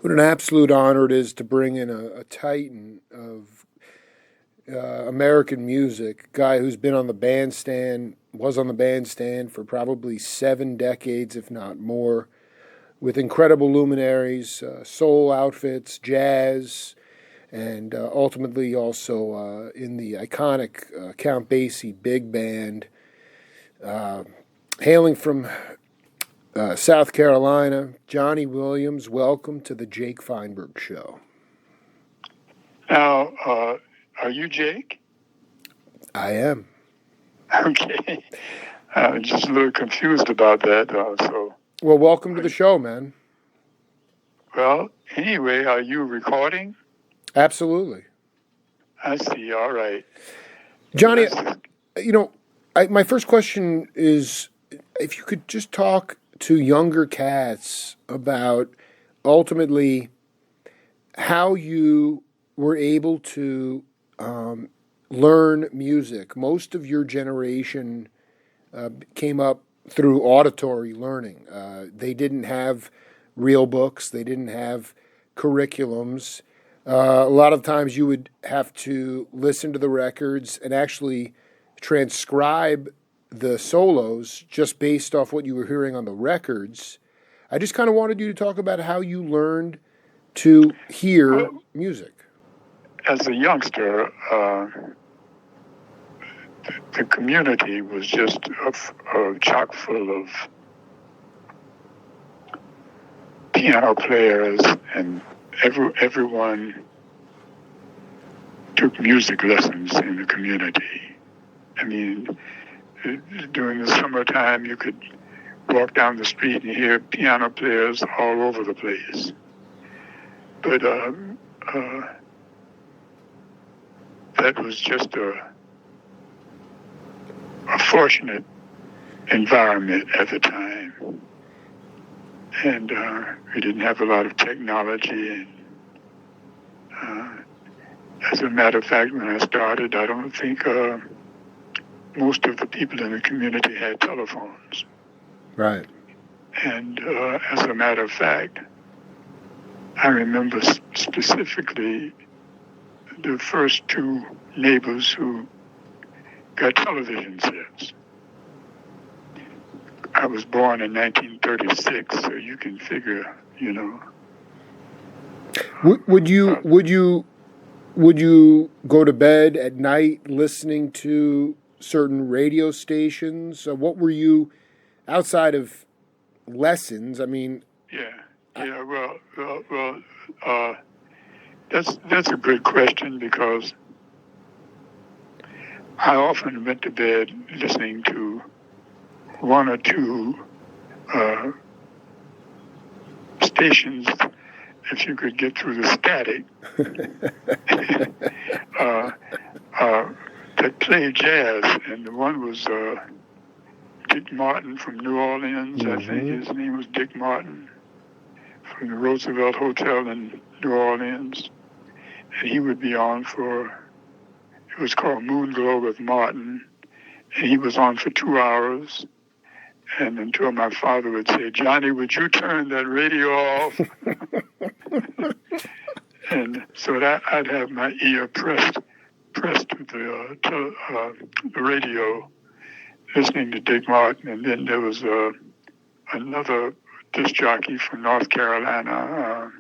What an absolute honor it is to bring in a titan of American music, a guy who's been on the bandstand, was on the bandstand for probably 7 decades, if not more, with incredible luminaries, soul outfits, jazz, and ultimately also in the iconic Count Basie Big Band, hailing from South Carolina. Johnny Williams, welcome to the Jake Feinberg Show. Now, are you Jake? I am. Okay. I'm just a little confused about that. Well, welcome to the show, man. Well, anyway, are you recording? Absolutely. I see. All right. Johnny, my first question is if you could just talk to younger cats about ultimately how you were able to learn music. Most of your generation came up through auditory learning. They didn't have real books. They didn't have curriculums. A lot of times you would have to listen to the records and actually transcribe the solos just based off what you were hearing on the records. I just kind of wanted you to talk about how you learned to hear music. As a youngster, the community was just chock full of piano players, and everyone took music lessons in the community. I mean, during the summertime, you could walk down the street and hear piano players all over the place. But that was just a fortunate environment at the time. And we didn't have a lot of technology. And as a matter of fact, when I started, I don't think most of the people in the community had telephones. Right. And as a matter of fact, I remember specifically the first 2 neighbors who got television sets. I was born in 1936, so you can figure, Would you go to bed at night listening to certain radio stations? What were you outside of lessons? I mean, that's a good question, because I often went to bed listening to 1 or 2 stations, if you could get through the static, that played jazz. And the one was Dick Martin from New Orleans. Mm-hmm. I think his name was Dick Martin, from the Roosevelt Hotel in New Orleans. And he would be on it was called Moon Glow with Martin. And he was on for 2 hours. And until my father would say, "Johnny, would you turn that radio off?" And so that I'd have my ear pressed to the radio, listening to Dick Martin. And then there was another disc jockey from North Carolina.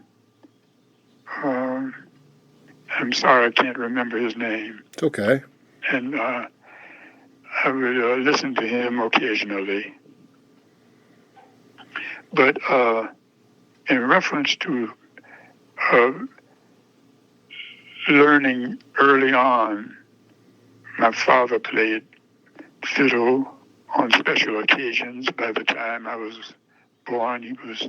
I'm sorry, I can't remember his name. It's okay. And I would listen to him occasionally. But in reference to learning early on, my father played fiddle on special occasions. By the time I was born, he was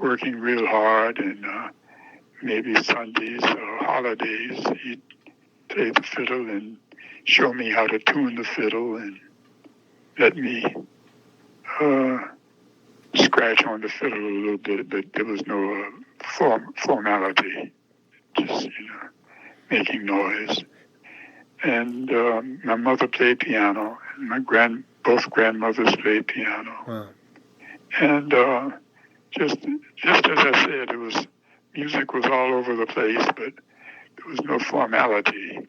working real hard, and maybe Sundays or holidays, he'd play the fiddle and show me how to tune the fiddle and let me scratch on the fiddle a little bit, but there was no formality, just, making noise. And my mother played piano, and both grandmothers played piano. Wow. And just as I said, it was music was all over the place, but there was no formality.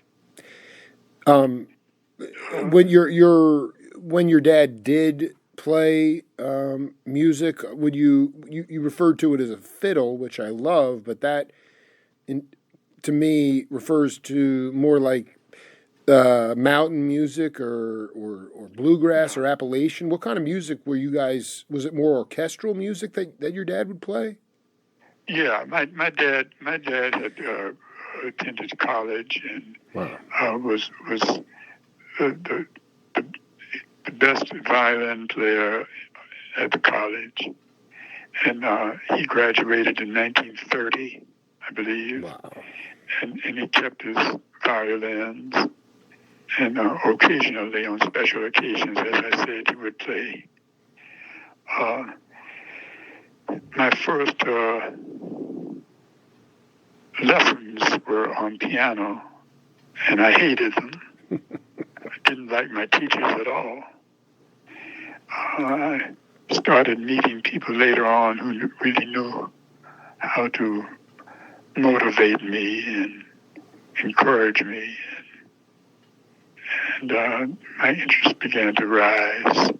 When your dad did play music, would you referred to it as a fiddle, which I love, but that to me refers to more like mountain music or bluegrass or Appalachian. What kind of music were you guys? Was it more orchestral music that your dad would play? Yeah, my dad had attended college and Wow. was the best violin player at the college, and he graduated in 1930, I believe. Wow. And he kept his violins, and occasionally, on special occasions, as I said, he would play. My first lessons were on piano, and I hated them. I didn't like my teachers at all. I started meeting people later on who really knew how to motivate me and encourage me. And my interest began to rise.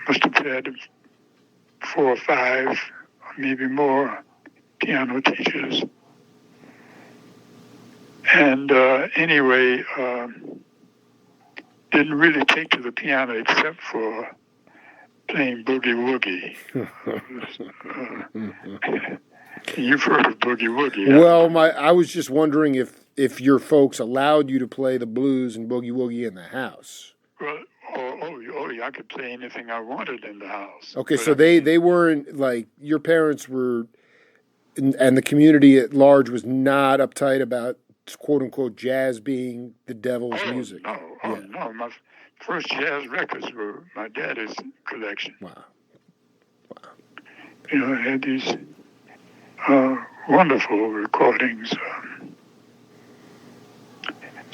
Must have had 4 or 5, or maybe more, piano teachers. And anyway, didn't really take to the piano except for playing boogie woogie. You've heard of boogie woogie. Well, I was just wondering if your folks allowed you to play the blues and boogie woogie in the house. Well, I could play anything I wanted in the house. Okay, so they weren't like your parents were, and the community at large was not uptight about quote unquote jazz being the devil's music. No. My first jazz records were my daddy's collection. Wow. You know, I had these wonderful recordings.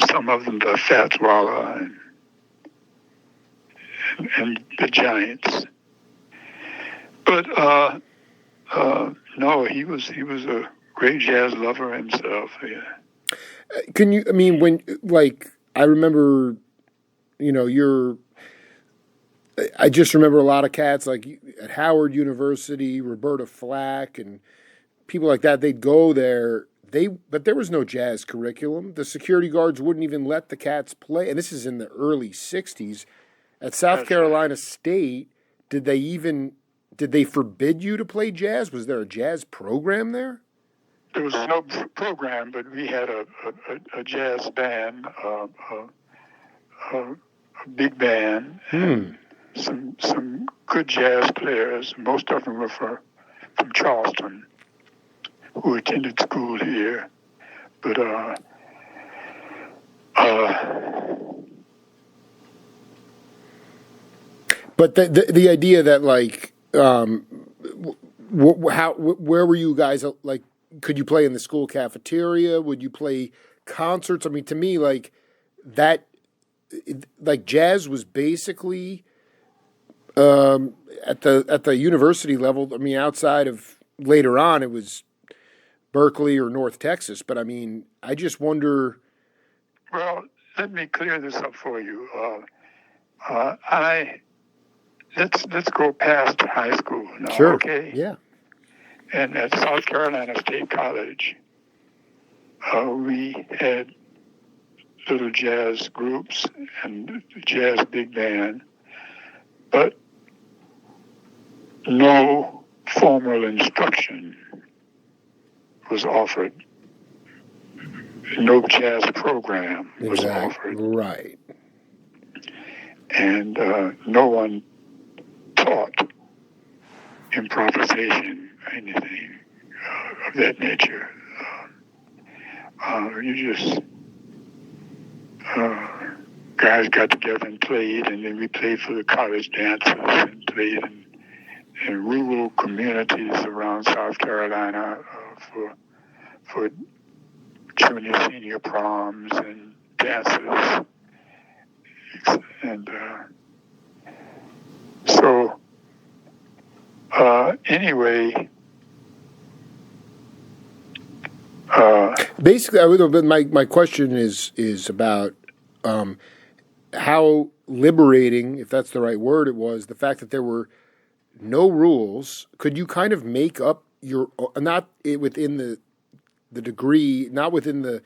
Some of them by Fats Waller and the Giants. But no, he was a great jazz lover himself. Yeah. Can you? I mean, when I remember, I just remember a lot of cats like at Howard University, Roberta Flack, and people like that. They'd go there. But there was no jazz curriculum. The security guards wouldn't even let the cats play. And this is in the early '60s. At South Carolina State, did they forbid you to play jazz? Was there a jazz program there? There was no program, but we had a jazz band, a big band, and some good jazz players. Most of them were from Charleston, who attended school here. But the idea that where were you guys like? Could you play in the school cafeteria? Would you play concerts? I mean, to me, jazz was basically at the university level. I mean, outside of later on, it was Berkeley or North Texas. But I mean, I just wonder. Well, let me clear this up for you. Let's go past high school now. Sure. Okay. Yeah. And at South Carolina State College, we had little jazz groups and jazz big band, but no formal instruction was offered. No jazz program was offered. Right. And no one taught improvisation, anything of that nature. You just guys got together and played, and then we played for the college dances and played in rural communities around South Carolina for junior, senior proms and dances. And so anyway, Basically, but my question is about how liberating, if that's the right word, it was the fact that there were no rules. Could you kind of make up your not within the degree, not within the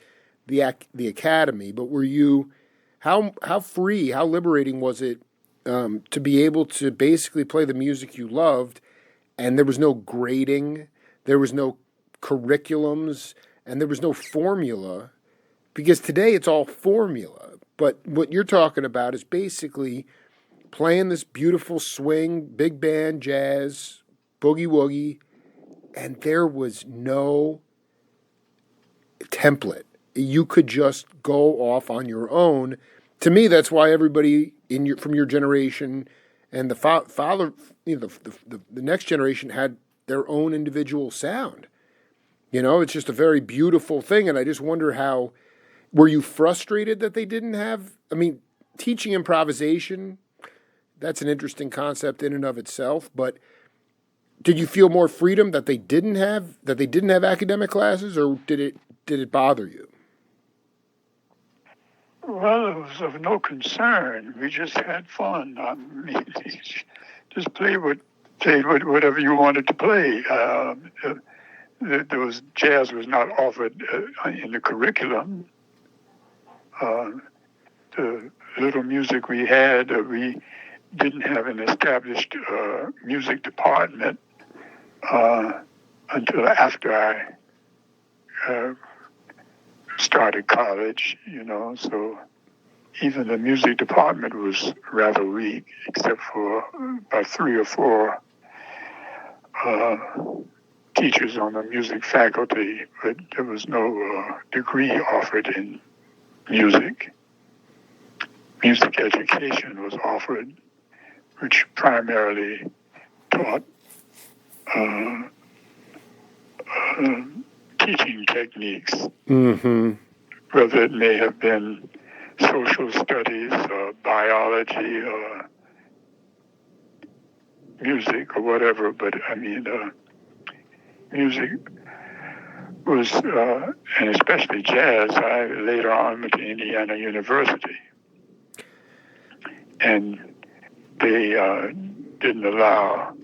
academy, but were you how free, how liberating was it to be able to basically play the music you loved, and there was no grading, there was no curriculums, and there was no formula, because today it's all formula. But what you're talking about is basically playing this beautiful swing, big band, jazz, boogie woogie, and there was no template. You could just go off on your own. To me, that's why everybody from your generation and the father, the next generation had their own individual sound. It's just a very beautiful thing, and I just wonder how. Were you frustrated that they didn't have? I mean, teaching improvisation, that's an interesting concept in and of itself. But did you feel more freedom that they didn't have academic classes, or did it bother you? Well, it was of no concern. We just had fun. I mean, just played whatever you wanted to play. Jazz was not offered in the curriculum. The little music we had, we didn't have an established music department until after I started college, so even the music department was rather weak, except for about 3 or 4 teachers on the music faculty, but there was no degree offered in music. Music education was offered, which primarily taught teaching techniques, whether it may have been social studies or biology or music or whatever, but I mean, music was, and especially jazz, I later on went to Indiana University. And they didn't allow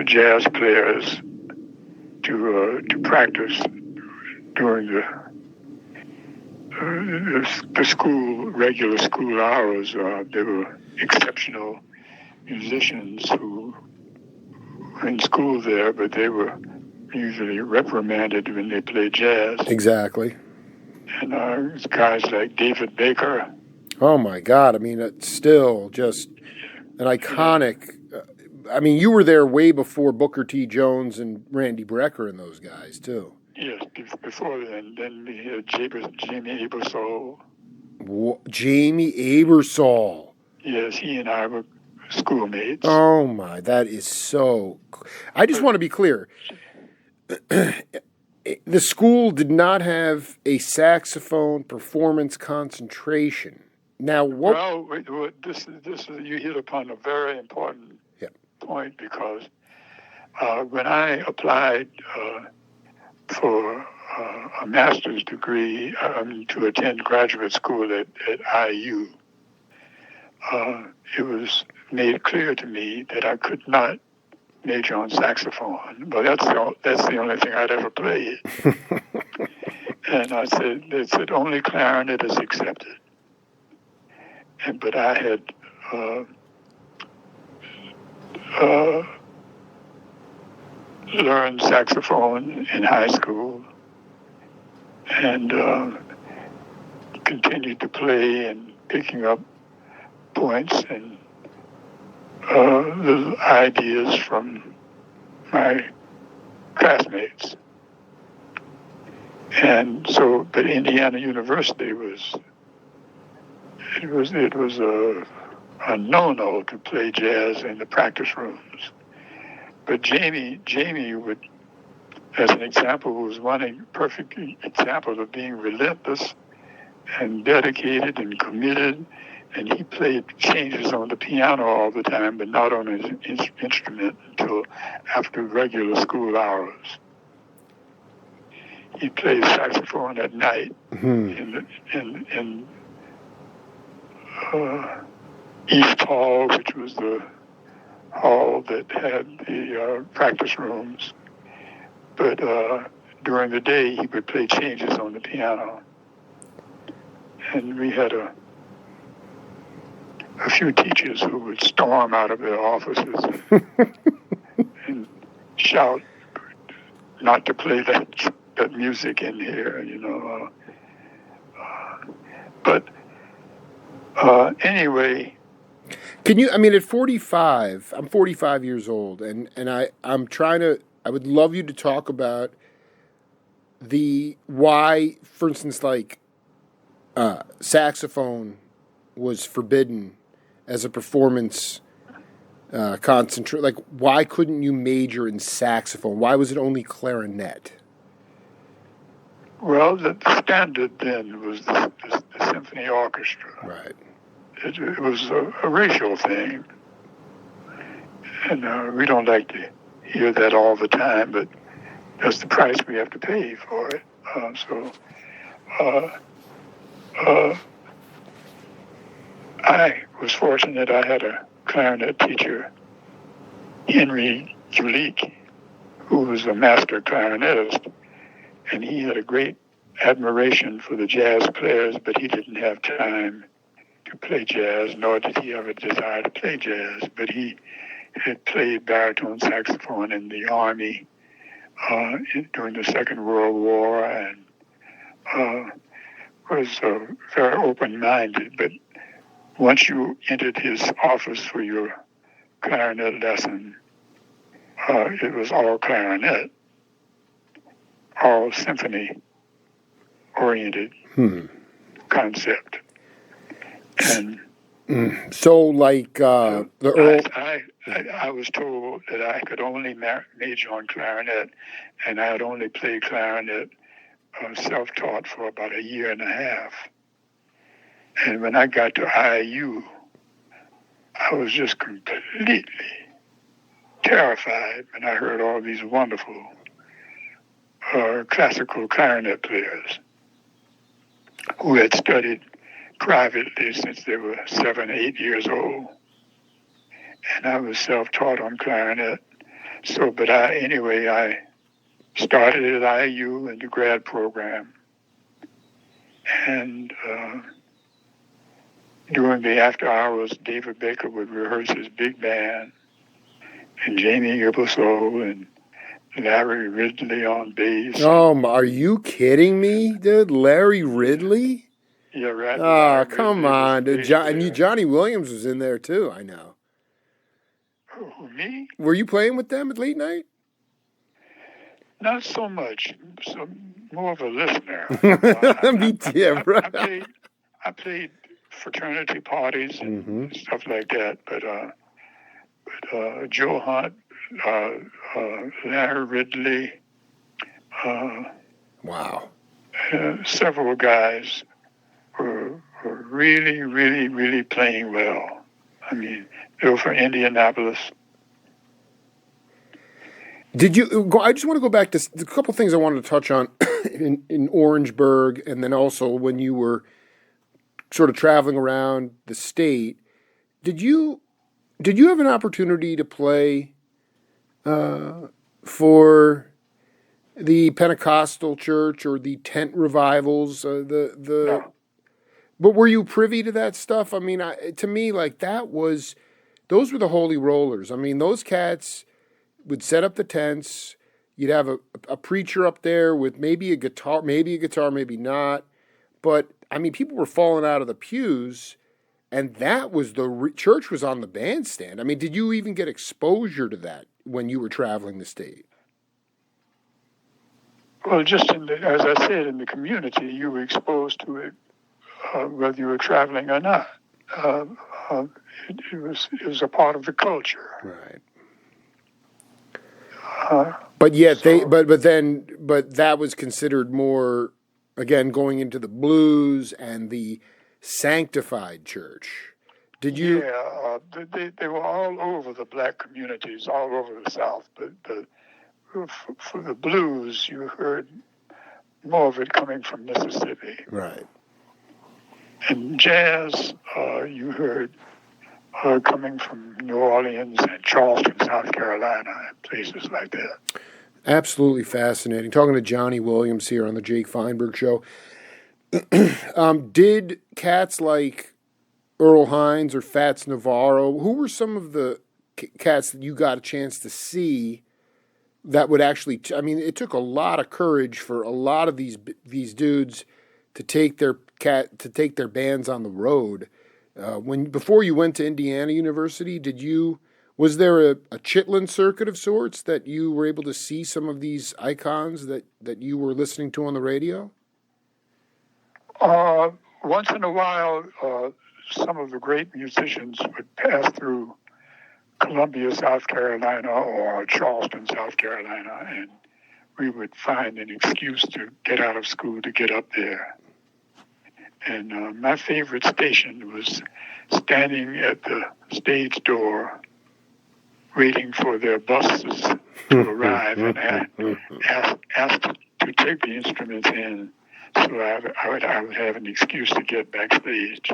jazz players to practice during the regular school hours. There were exceptional musicians who were in school there, but they were usually reprimanded when they played jazz. Exactly. And guys like David Baker. Oh my God! I mean, it's still just an iconic. I mean, you were there way before Booker T. Jones and Randy Brecker and those guys too. Yes, before then. Then we had Jamie Aebersold. Jamie Aebersold. Yes, he and I were schoolmates. Oh my, that is so. I just want to be clear. The school did not have a saxophone performance concentration. Now, what? Well, this is you hit upon a very important point, because when I applied for a master's degree to attend graduate school at IU, it was made clear to me that I could not major on saxophone, but that's the only thing I'd ever played. And they said only clarinet is accepted. But I had learned saxophone in high school and continued to play and picking up points and little ideas from my classmates. And so, but Indiana University was a no-no to play jazz in the practice rooms. But Jamie would, as an example, was one perfect example of being relentless and dedicated and committed. And he played changes on the piano all the time, but not on his instrument until after regular school hours. he played saxophone at night Hmm. in East Hall, which was the hall that had the practice rooms. But during the day, he would play changes on the piano. And we had a few teachers who would storm out of their offices and shout not to play that music in here, you know. But anyway. Can you, I mean, at 45, I'm 45 years old, and I'm trying to, I would love you to talk about why, for instance, like, saxophone was forbidden as a performance concentrate. Like, why couldn't you major in saxophone? Why was it only clarinet? Well, the standard then was the symphony orchestra. Right. It was a racial thing. And we don't like to hear that all the time, but that's the price we have to pay for it. I was fortunate. I had a clarinet teacher, Henry Julik, who was a master clarinetist, and he had a great admiration for the jazz players, but he didn't have time to play jazz, nor did he have a desire to play jazz. But he had played baritone saxophone in the Army during the Second World War, and was very open-minded. But once you entered his office for your clarinet lesson, it was all clarinet, all symphony-oriented concept. And so, like the Earl, I was told that I could only major on clarinet, and I had only played clarinet self-taught for about a year and a half. And when I got to IU, I was just completely terrified when I heard all these wonderful classical clarinet players who had studied privately since they were 7, 8 years old. And I was self-taught on clarinet. But I started at IU in the grad program. And during the after hours, David Baker would rehearse his big band, and Jamie Gibbersoul and Larry Ridley on bass. Oh, are you kidding me, dude? Larry Ridley? Yeah, right. Oh, come on. Johnny Williams was in there too, I know. Who, me? Were you playing with them at late night? Not so much. More of a listener. Me too, right? I played fraternity parties and stuff like that, but Joe Hunt, Larry Ridley, wow, several guys were really, really, really playing well. I mean, they were from Indianapolis. Did you go? I just want to go back to a couple things I wanted to touch on in Orangeburg, and then also when you were sort of traveling around the state. Did you have an opportunity to play for the Pentecostal church or the tent revivals? No. But were you privy to that stuff? I mean, to me, like those were the holy rollers. I mean, those cats would set up the tents. You'd have a preacher up there with maybe a guitar, maybe not. But I mean, people were falling out of the pews, and that was church was on the bandstand. I mean, did you even get exposure to that when you were traveling the state? Well, just as I said, in the community, you were exposed to it, whether you were traveling or not. It was a part of the culture. Right. But yet but that was considered more, again, going into the blues and the sanctified church. Did you? Yeah, they were all over the black communities, all over the South. But for the blues, you heard more of it coming from Mississippi. Right. And jazz, you heard coming from New Orleans and Charleston, South Carolina, and places like that. Absolutely fascinating. Talking to Johnny Williams here on the Jake Feinberg Show. Did cats like Earl Hines or Fats Navarro, who were some of the cats that you got a chance to see that would actually, I mean, it took a lot of courage for a lot of these dudes to take their bands on the road. Before you went to Indiana University, was there a Chitlin circuit of sorts that you were able to see some of these icons that you were listening to on the radio? Once in a while, some of the great musicians would pass through Columbia, South Carolina, or Charleston, South Carolina, and we would find an excuse to get out of school to get up there. And my favorite station was standing at the stage door waiting for their buses to arrive and asked to take the instruments in so I would have an excuse to get backstage.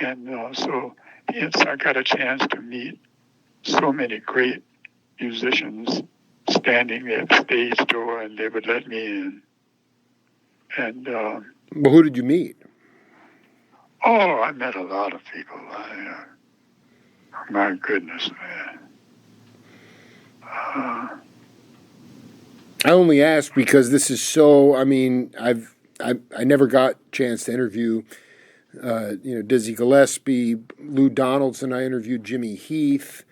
And so yes, I got a chance to meet so many great musicians standing at the stage door, and they would let me in. And well, who did you meet? I met a lot of people. My goodness, man. I only ask because this is so. I mean, I never got a chance to interview, Dizzy Gillespie, Lou Donaldson. I interviewed Jimmy Heath,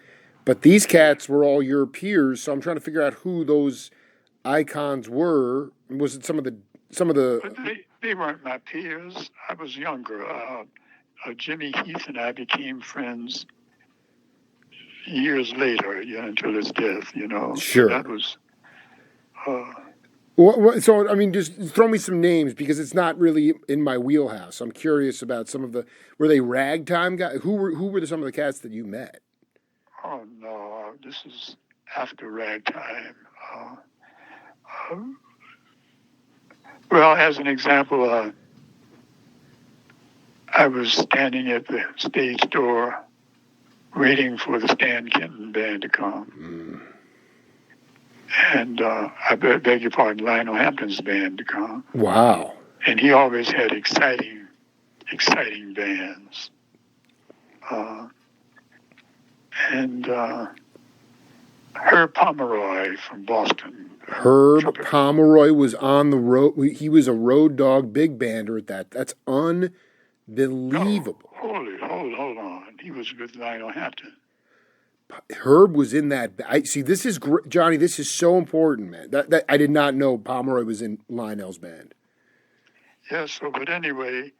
but these cats were all your peers. So I'm trying to figure out who those icons were. Was it some of the? But they weren't my peers. I was younger. Jimmy Heath and I became friends years later, until his death. Sure. So that was. So, I mean, just throw me some names because it's not really in my wheelhouse. I'm curious about some of the. Were they ragtime guys? Who were some of the cats that you met? Oh no, this is after ragtime. Well, as an example, I was standing at the stage door waiting for the Stan Kenton band to come. And I beg your pardon, Lionel Hampton's band to come. Wow. And he always had exciting bands. And Herb Pomeroy from Boston. Herb Pomeroy was on the road. He was a road dog big bander at that. That's unbelievable. No, hold on. He was with Lionel Hampton. Herb was in that. This is Johnny. This is so important, man. That I did not know Pomeroy was in Lionel's band. Yeah. But anyway,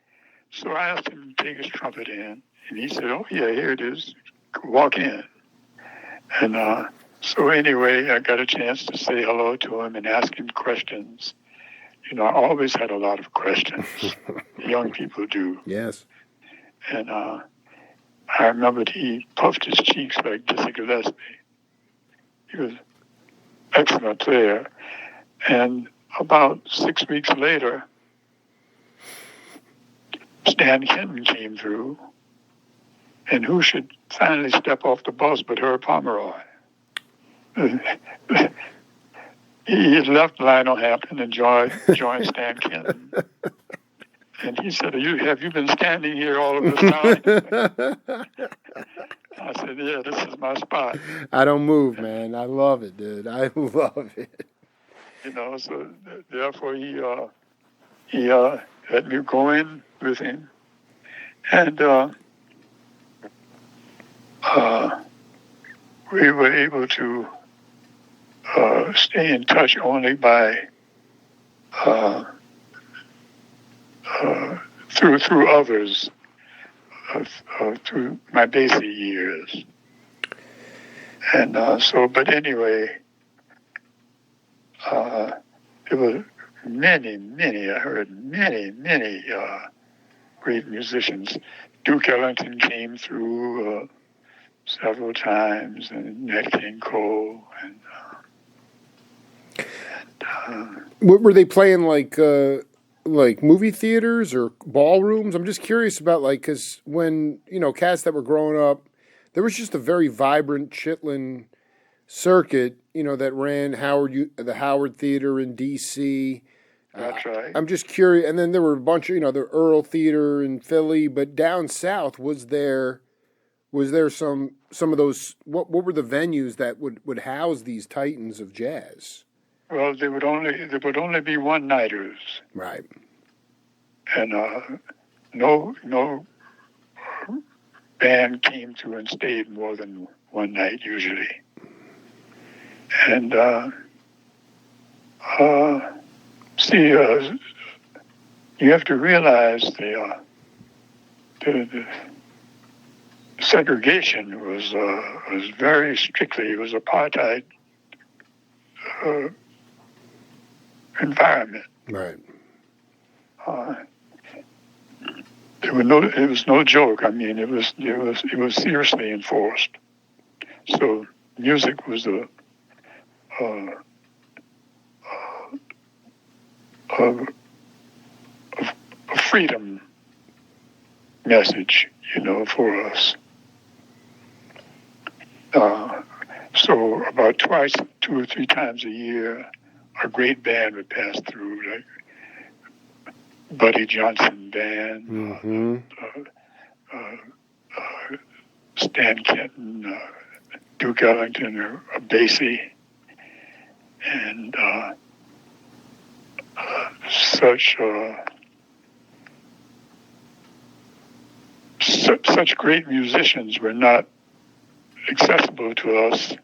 so I asked him to take his trumpet in, and he said, "Oh yeah, here it is. Walk in." And so anyway, I got a chance to say hello to him and ask him questions. I always had a lot of questions. Young people do. Yes. And I remembered he puffed his cheeks like Dizzy Gillespie. He was an excellent player. And about 6 weeks later, Stan Kenton came through. And who should finally step off the bus but Herb Pomeroy? He had left Lionel Hampton and joined Stan Kenton. And he said, have you been standing here all of this time? I said, yeah, this is my spot. I don't move, man. I love it, dude. I love it. So therefore he let me go in with him. And we were able to stay in touch only by through others, through my Basie years. And but anyway, there were many, I heard many great musicians. Duke Ellington came through several times, and Nat King Cole, and What were they playing, like movie theaters or ballrooms? I'm just curious about, like, because when, cats that were growing up, there was just a very vibrant Chitlin circuit, that ran the Howard Theater in D.C. That's right. I'm just curious. And then there were a bunch of, the Earl Theater in Philly, but down south, was there some of those, what were the venues that would house these titans of jazz? Well, there would only be one-nighters. Right. And no band came to and stayed more than one night usually. And you have to realize the segregation was very strictly, it was apartheid environment. Right. It was no joke. I mean, it was seriously enforced. So music was a freedom message, for us. So about twice, 2 or 3 times a year, a great band would pass through, like Buddy Johnson Band, Stan Kenton, Duke Ellington, or Basie, and such great musicians were not accessible to us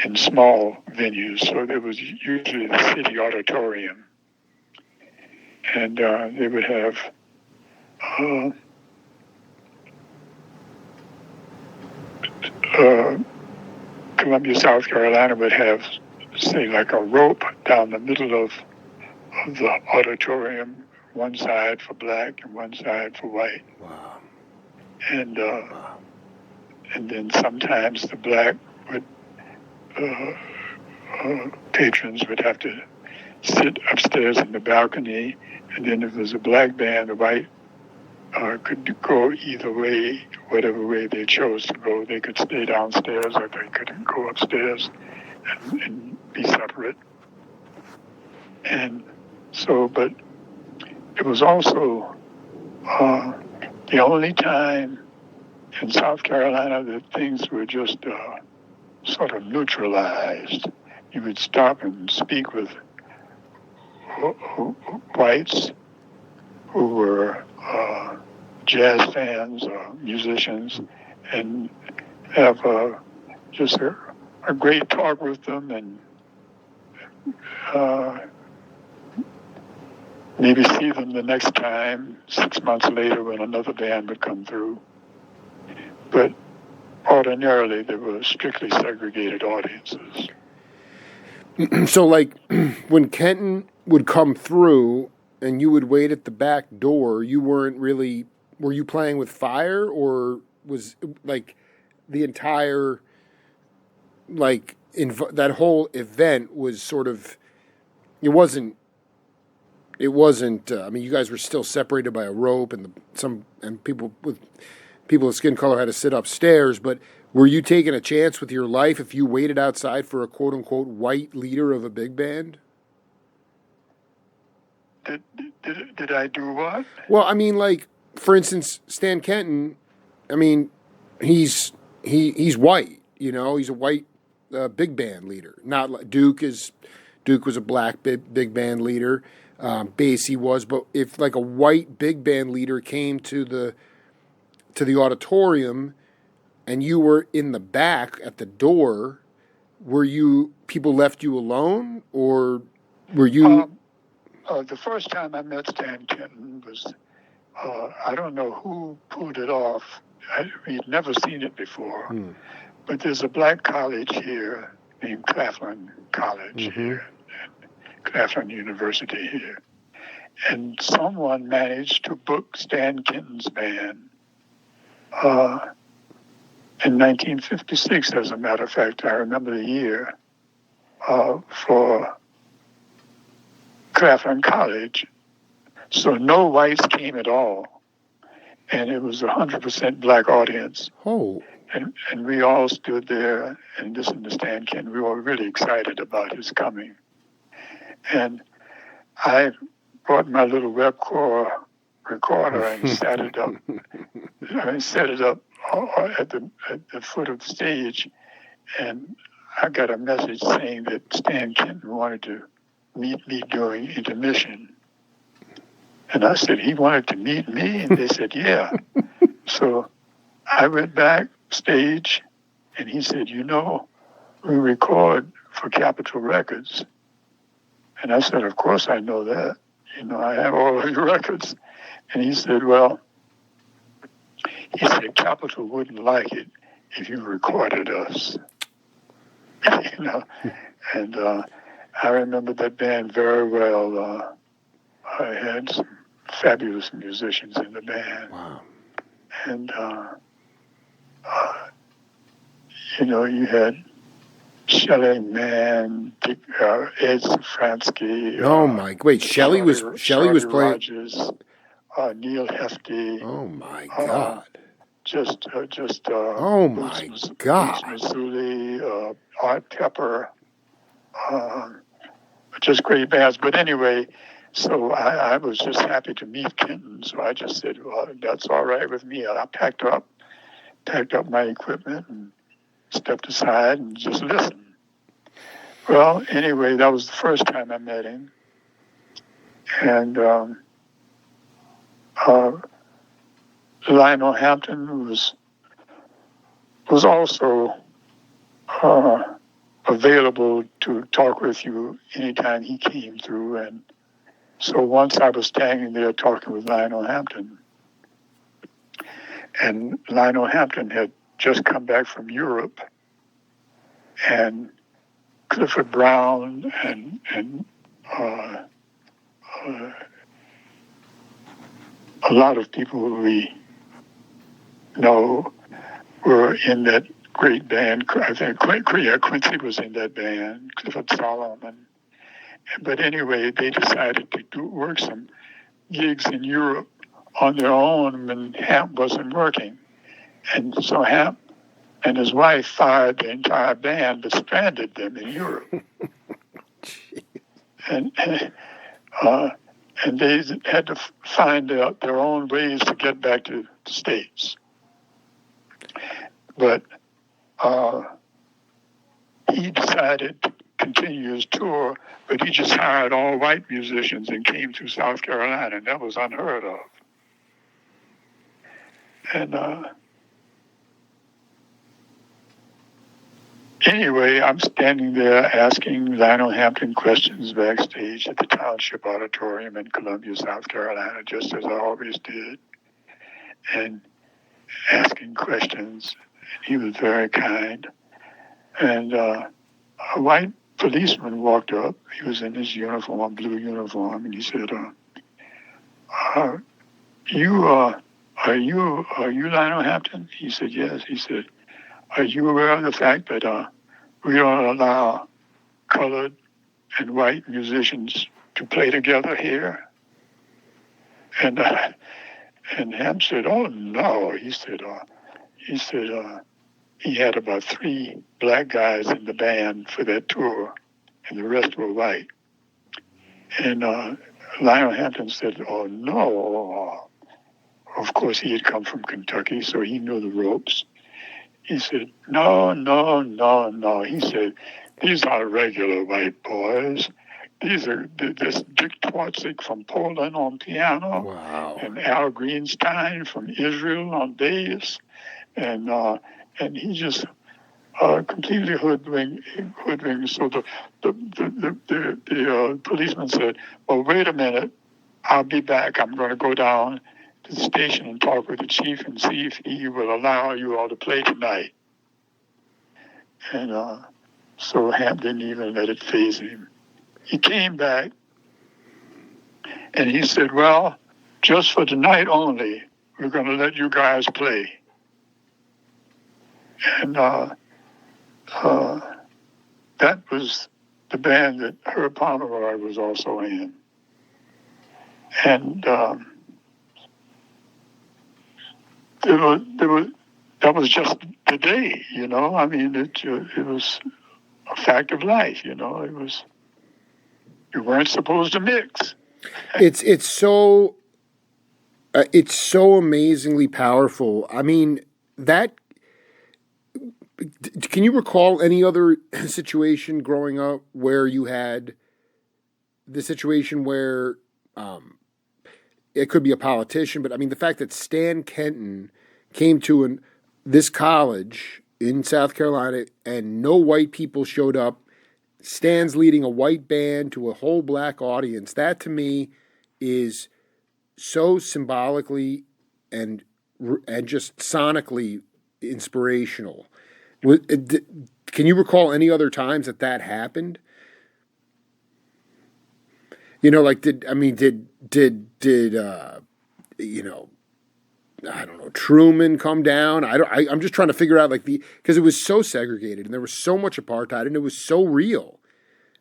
in small venues, so there was usually the city auditorium, and they would have Columbia, South Carolina would have, say, like a rope down the middle of the auditorium, one side for black and one side for white. Wow. And then sometimes the black patrons would have to sit upstairs in the balcony, and then if there was a black band, the white could go either way, whatever way they chose to go. They could stay downstairs or they could go upstairs and be separate. And so, but it was also the only time in South Carolina that things were just sort of neutralized. You would stop and speak with whites who were jazz fans or musicians and have just a great talk with them, and maybe see them the next time 6 months later when another band would come through. But ordinarily, they were strictly segregated audiences. So, like, when Kenton would come through and you would wait at the back door, you weren't really... Were you playing with fire, or was, like, the entire... Like, that whole event was sort of... It wasn't... I mean, you guys were still separated by a rope, and people with skin color had to sit upstairs. But were you taking a chance with your life if you waited outside for a quote unquote white leader of a big band? Did I do what? Well, I mean, like, for instance, Stan Kenton. I mean, he's white. He's a white big band leader. Not like Duke was a black big band leader. Basie was, but if like a white big band leader came to the auditorium and you were in the back at the door, people left you alone, or were you? The first time I met Stan Kenton was, I don't know who pulled it off. We'd never seen it before, but there's a black college here named Claflin College here. Claflin University here. And someone managed to book Stan Kenton's band in 1956, as a matter of fact. I remember the year, for Claflin College. So no whites came at all. And it was a 100% black audience. Oh. And we all stood there and listened to Stan Kenton. We were really excited about his coming. And I brought my little Webcore recorder and set it up. I set it up at the foot of the stage, and I got a message saying that Stan Kenton wanted to meet me during intermission. And I said, he wanted to meet me? And they said, yeah. So I went backstage, and he said, you know, we record for Capitol Records. And I said, of course I know that. You know, I have all of your records. And he said, well, he said, Capitol wouldn't like it if you recorded us. You know, and I remember that band very well. I had some fabulous musicians in the band. Wow. And, you know, you had Shelley Mann, Ed Safransky. Oh my! Wait, Shelley was playing. Rogers, Neil Hefti. Oh my God! Oh my God! Mazzulli, Art Pepper, just great bands. But anyway, so I was just happy to meet Kenton. So I just said, well, that's all right with me. I packed up my equipment and stepped aside and just listened. Well, anyway, that was the first time I met him. And Lionel Hampton was also available to talk with you anytime he came through. And so once I was standing there talking with Lionel Hampton, and Lionel Hampton had just come back from Europe, and Clifford Brown and a lot of people who we know were in that great band. I think Quincy was in that band, Clifford Solomon. But anyway, they decided to work some gigs in Europe on their own when Hamp wasn't working. And so Hamp and his wife fired the entire band but stranded them in Europe. and they had to find out their own ways to get back to the States. But he decided to continue his tour, but he just hired all white musicians and came to South Carolina, and that was unheard of. And anyway, I'm standing there asking Lionel Hampton questions backstage at the Township Auditorium in Columbia, South Carolina, just as I always did, and asking questions. He was very kind. And a white policeman walked up. He was in his uniform, blue uniform, and he said, are you Lionel Hampton? He said, yes. He said, are you aware of the fact that we don't allow colored and white musicians to play together here? And Ham said, oh, no. He said, he had about 3 black guys in the band for that tour, and the rest were white. And Lionel Hampton said, oh, no. Of course, he had come from Kentucky, so he knew the ropes. He said, no. He said, these are regular white boys. These are this Dick Twardzik from Poland on piano. Wow. And Al Greenstein from Israel on bass. And he just completely hoodwinked. So the policeman said, well, wait a minute. I'll be back. I'm going to go down to the station and talk with the chief and see if he will allow you all to play tonight. And so Hamp didn't even let it faze him. He came back and he said, well, just for tonight only, we're going to let you guys play. And that was the band that Herb Pomeroy was also in. And that was just the day, you know. I mean, it was a fact of life, you know. You weren't supposed to mix. It's so amazingly powerful. I mean, that. Can you recall any other situation growing up where you had the situation where it could be a politician, but I mean the fact that Stan Kenton came to this college in South Carolina and no white people showed up. Stan's leading a white band to a whole black audience. That to me is so symbolically and just sonically inspirational. Can you recall any other times that happened? You know, like did you know, I don't know, Truman come down? I'm just trying to figure out because it was so segregated and there was so much apartheid and it was so real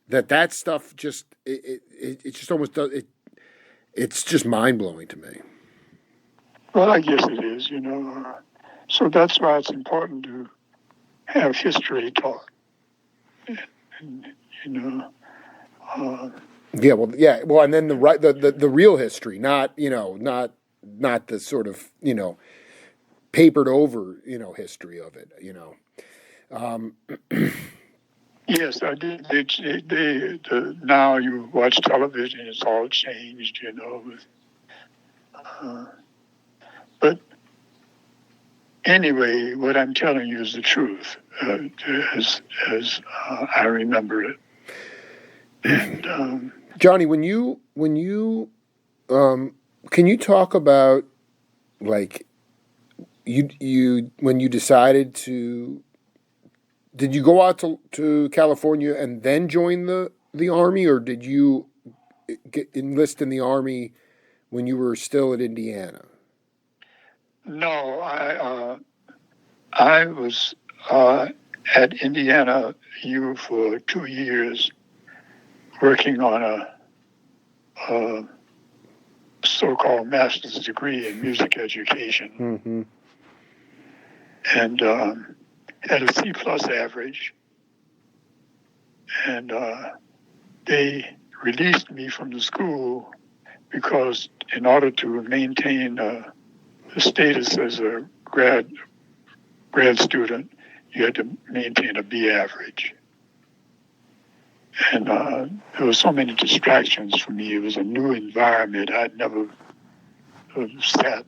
that stuff just it just almost does it. It's just mind blowing to me. Well, I guess it is, you know. So that's why it's important to have history taught, and, you know. Well, and then the real history, not the sort of papered over history of it, Yes, I did. Now you watch television; it's all changed, you know. But anyway, what I'm telling you is the truth, as I remember it. And Johnny, when you can you talk about like you when you decided to. Did you go out to California and then join the Army, or did you enlist in the Army when you were still at Indiana? No, I was at Indiana U for 2 years working on a so-called master's degree in music education. Mm-hmm. And had a C+ average, and they released me from the school because in order to maintain the status as a grad student, you had to maintain a B average. And there were so many distractions for me. It was a new environment. I'd never sat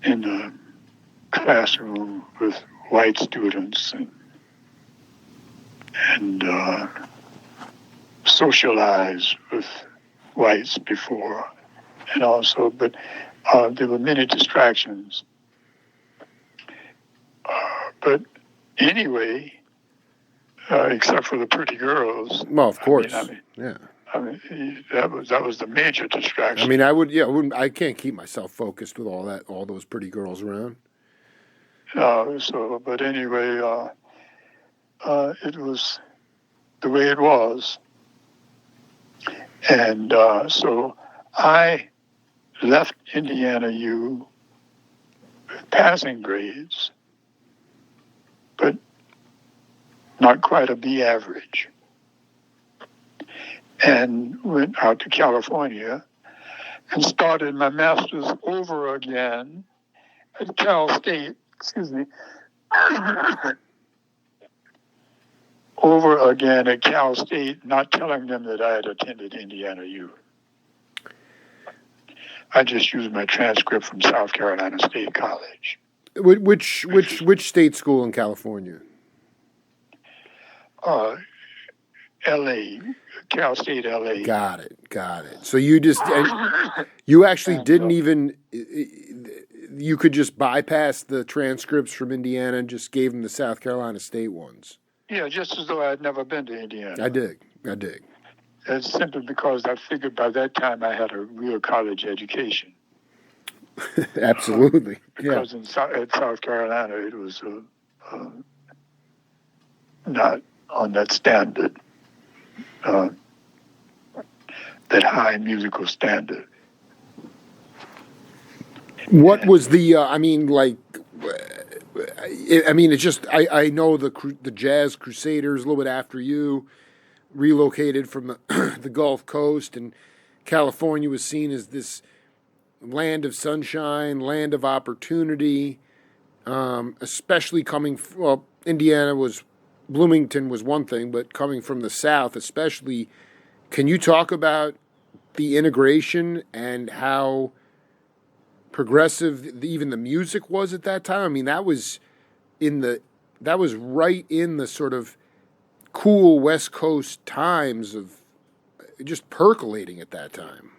in a classroom with white students and socialized with whites before, and also, but there were many distractions. But anyway, except for the pretty girls. Well, of course, yeah. I mean, that was the major distraction. I mean, I can't keep myself focused with all those pretty girls around. But anyway, it was the way it was. And so I left Indiana U with passing grades, but not quite a B average. And went out to California and started my master's over again at Cal State. Excuse me. Over again at Cal State, not telling them that I had attended Indiana U. I just used my transcript from South Carolina State College. Which state school in California? L.A. Cal State, L.A. Got it. So you actually didn't even. You could just bypass the transcripts from Indiana and just gave them the South Carolina State ones. Yeah, just as though I had never been to Indiana. I dig. That's simply because I figured by that time I had a real college education. Absolutely. Because at South Carolina it was not on that standard. that high musical standard. What was the? I mean, like, it's just I know the Jazz Crusaders a little bit after you relocated from the Gulf Coast, and California was seen as this land of sunshine, land of opportunity, especially coming. Well, Bloomington was one thing, but coming from the South, especially. Can you talk about the integration and how progressive even the music was at that time? I mean, that was right in the sort of cool West Coast times of just percolating at that time.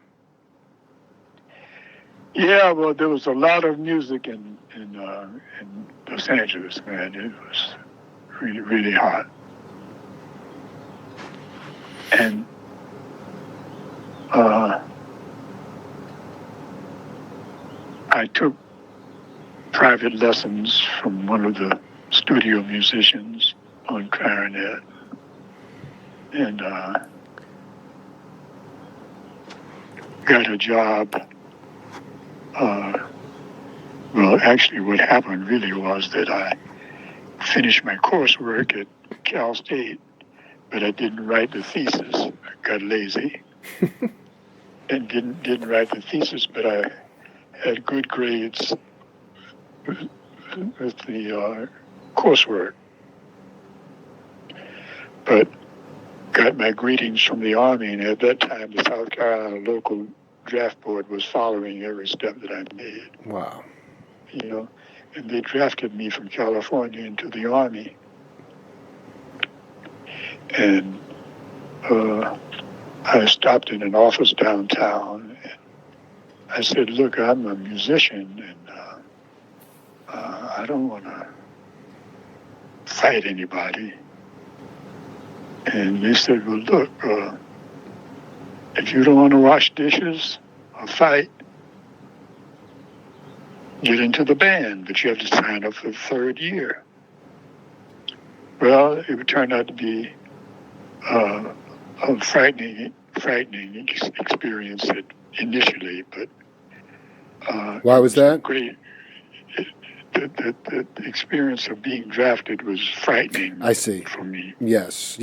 Yeah, well, there was a lot of music in Los Angeles, man. It was really, really hot. And I took private lessons from one of the studio musicians on clarinet. And got a job. Well, actually, what happened really was that I finished my coursework at Cal State, but I didn't write the thesis. I got lazy and didn't write the thesis, but I had good grades with the coursework. But got my greetings from the Army, and at that time, the South Carolina local draft board was following every step that I made. Wow. You know, and they drafted me from California into the Army. And I stopped in an office downtown, and I said, look, I'm a musician, and I don't want to fight anybody. And they said, well, look, if you don't want to wash dishes or fight, get into the band, but you have to sign up for the third year. Well, it would turn out to be a frightening experience initially, but why was that? Great. The experience of being drafted was frightening. I see. For me. Yes.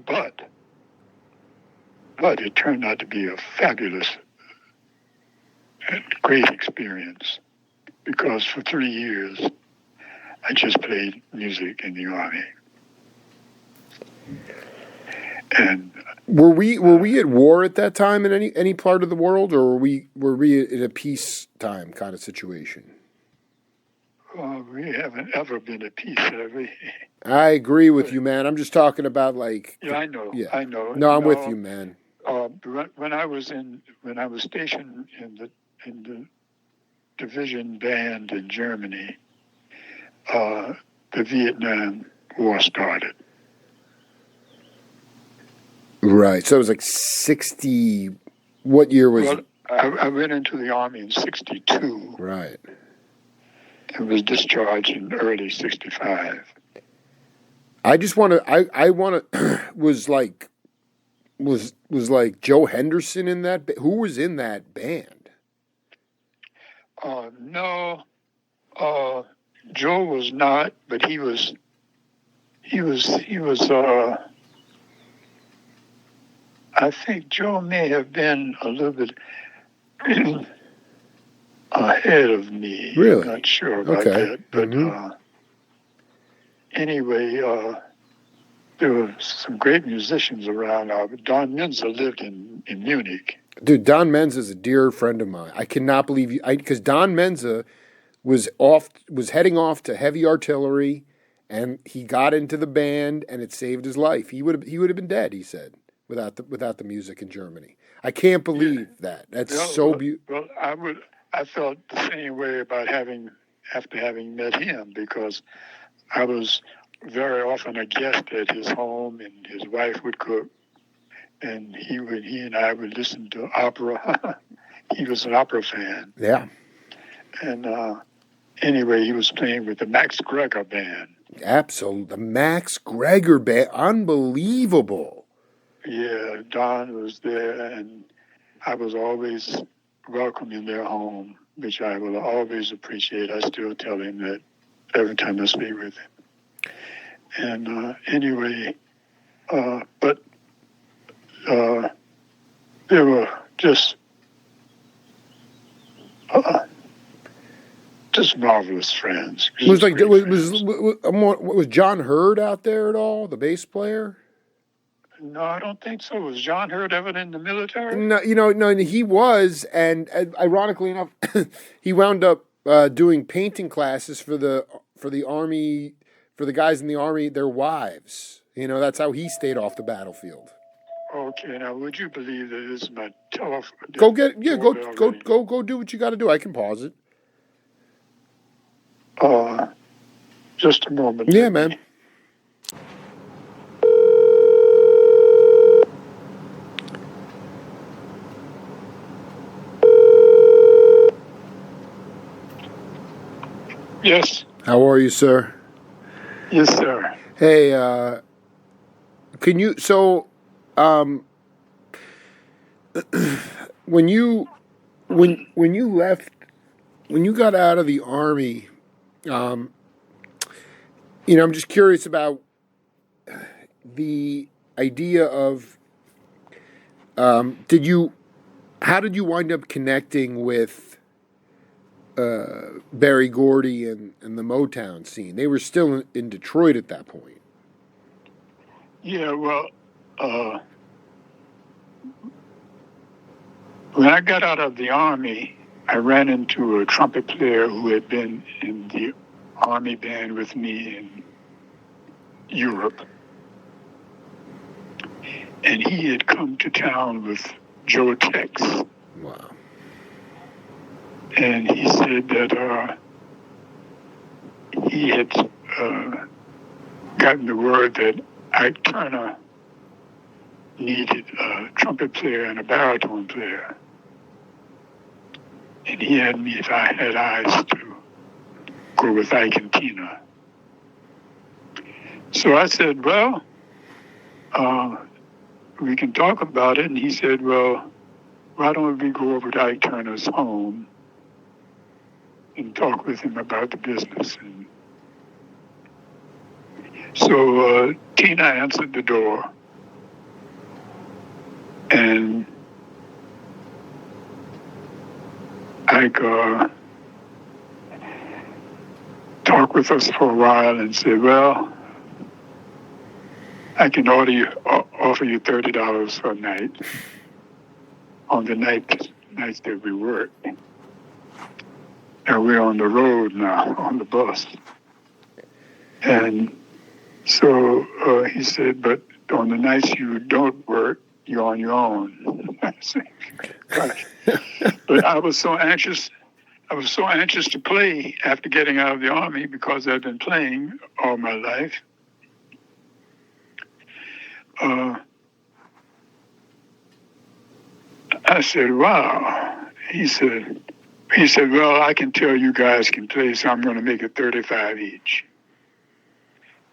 But it turned out to be a fabulous and great experience, because for 3 years I just played music in the Army. And were we at war at that time in any part of the world, or were we in a peacetime kind of situation? We haven't ever been at peace, have we? I agree with you, man. I'm just talking about like. Yeah, I know. Yeah. I know. No, I'm with you, man. When I was stationed in the division band in Germany, the Vietnam War started. Right. So it was like 60. What year was? Well, I went into the Army in 62. Right. And was discharged in early 65. I just want to. I want to. Was like Joe Henderson in that? Who was in that band? No, Joe was not, but he was. I think Joe may have been a little bit ahead of me. Really? I'm not sure about that. But anyway, there were some great musicians around. Don Menza lived in Munich. Dude, Don Menza is a dear friend of mine. I cannot believe you, because Don Menza was heading off to heavy artillery, and he got into the band, and it saved his life. He would have been dead, he said, without the music in Germany. I can't believe that. That's so beautiful. Well, I felt the same way about after having met him, because I was very often a guest at his home, and his wife would cook, and he and I would listen to opera. He was an opera fan. Yeah. And anyway, he was playing with the Max Greger band. Absolutely. The Max Greger band. Unbelievable. Yeah, Don was there, and I was always welcome in their home, which I will always appreciate. I still tell him that every time I speak with him. And anyway, but they were just marvelous friends. Was John Hurd out there at all, the bass player? No, I don't think so. Was John Hurd ever in the military? No, no, he was, and ironically enough, he wound up doing painting classes for the army, for the guys in the army, their wives. That's how he stayed off the battlefield. Okay, now would you believe that this is my telephone? Go do what you got to do. I can pause it. Just a moment. Yeah, man. Yes. How are you, sir? Yes, sir. Hey, can you, when you left, when you got out of the army, I'm just curious about the idea of, how did you wind up connecting with Berry Gordy and the Motown scene? They were still in Detroit at that point. Yeah, well, when I got out of the Army, I ran into a trumpet player who had been in the Army band with me in Europe. And he had come to town with Joe Tex. Wow. And he said that he had gotten the word that Ike Turner needed a trumpet player and a baritone player. And he had me, if I had eyes, to go with Ike and Tina. So I said, well, we can talk about it. And he said, well, why don't we go over to Ike Turner's home and talk with him about the business? And so Tina answered the door, and Ike talked with us for a while and said, well, I can offer you $30 a night on the nights that we work. And we're on the road now, on the bus. And so he said, but on the nights you don't work, you're on your own. I said, gosh. But I was so anxious to play after getting out of the Army because I'd been playing all my life. I said, wow. He said, well, I can tell you guys can play, so I'm going to make it $35 each.